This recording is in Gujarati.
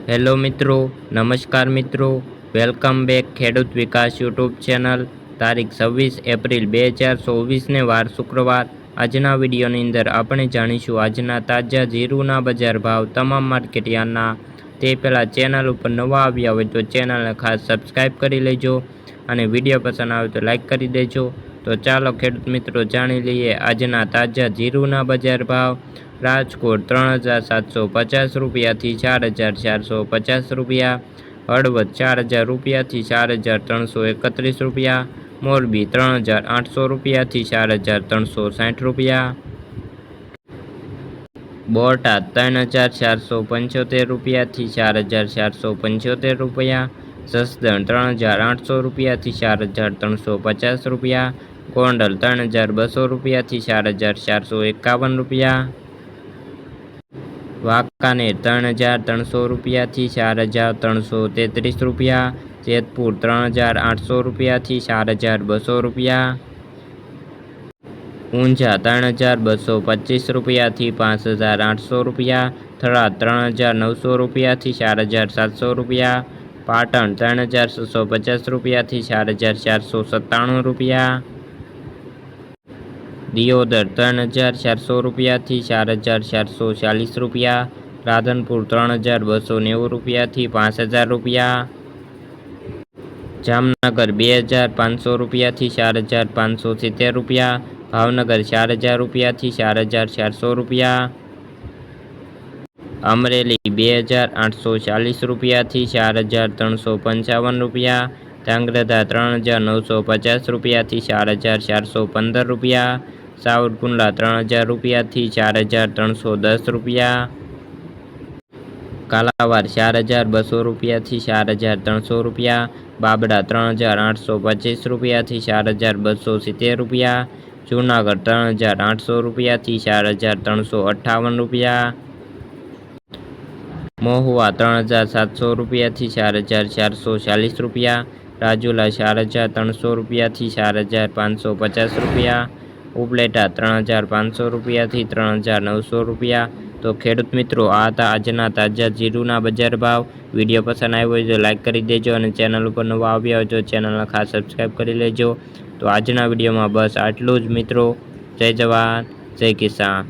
હેલો મિત્રો, નમસ્કાર મિત્રો, વેલકમ બેક ખેડૂત વિકાસ યુટ્યુબ ચેનલ. તારીખ 26 એપ્રિલ 2024ને વાર શુક્રવાર. આજના વિડીયોની અંદર આપણે જાણીશું આજના તાજા જીરુના બજાર ભાવ તમામ માર્કેટયાર્ડના. તે પહેલાં ચેનલ ઉપર નવા આવ્યા હોય તો ચેનલને ખાસ સબસ્ક્રાઈબ કરી લેજો અને વિડીયો પસંદ આવે તો લાઈક કરી દેજો. તો ચાલો ખેડૂત મિત્રો જાણી લઈએ આજના તાજા જીરુના બજાર ભાવ. રાજકોટ 3750 રૂપિયાથી 4450 રૂપિયા, હળવદ 4000 રૂપિયાથી 4331 રૂપિયા, મોરબી 3800 રૂપિયાથી 4360 રૂપિયા, બોટાદ 3475 રૂપિયાથી 4475 રૂપિયા, જસદણ 3800 રૂપિયાથી 4350 રૂપિયા, ગોંડલ 3200 રૂપિયાથી 4451 રૂપિયા, વાંકાનેર 3300 રૂપિયાથી 4333 રૂપિયા, જેતપુર 3800 રૂપિયાથી 4200 રૂપિયા, ઊંઝા 3225 રૂપિયાથી 5800 રૂપિયા, થરાદ 3900 રૂપિયાથી 4700 રૂપિયા, પાટણ 3650 રૂપિયાથી 4497 રૂપિયા, દિયોદર 3400 રૂપિયાથી 4440 રૂપિયા, રાધનપુર 3290 રૂપિયાથી 5000 રૂપિયા, જામનગર 2500 રૂપિયાથી 4570 રૂપિયા, ભાવનગર 4000 રૂપિયાથી 4400 રૂપિયા, અમરેલી 2840 રૂપિયાથી 4355 રૂપિયા, ધ્રાંગધ્રા 3950 રૂપિયાથી 4415 રૂપિયા, સાવરકુંડલા 3000 રૂપિયાથી 4310 રૂપિયા, કાલાવાડ 4200 રૂપિયાથી 4300 રૂપિયા, બાબડા 3825 રૂપિયાથી 4270 રૂપિયા, જૂનાગઢ 3800 રૂપિયાથી 4358 રૂપિયા, મહુવા 3700 રૂપિયાથી 4440 રૂપિયા, રાજુલા 4300 રૂપિયાથી 4550 રૂપિયા, ઉપલેટા 3500 રૂપિયાથી 3900 રૂપિયા. તો ખેડૂત મિત્રો, આ હતા આજના તાજા જીરુના બજાર ભાવ. વિડીયો પસંદ આવ્યો હોય તો લાઈક કરી દેજો અને ચેનલ ઉપર નવા આવ્યા હોય તો ચેનલને ખાસ સબસ્ક્રાઈબ કરી લેજો. તો આજના વિડીયોમાં બસ આટલું જ મિત્રો. જય જવાન, જય કિસાન.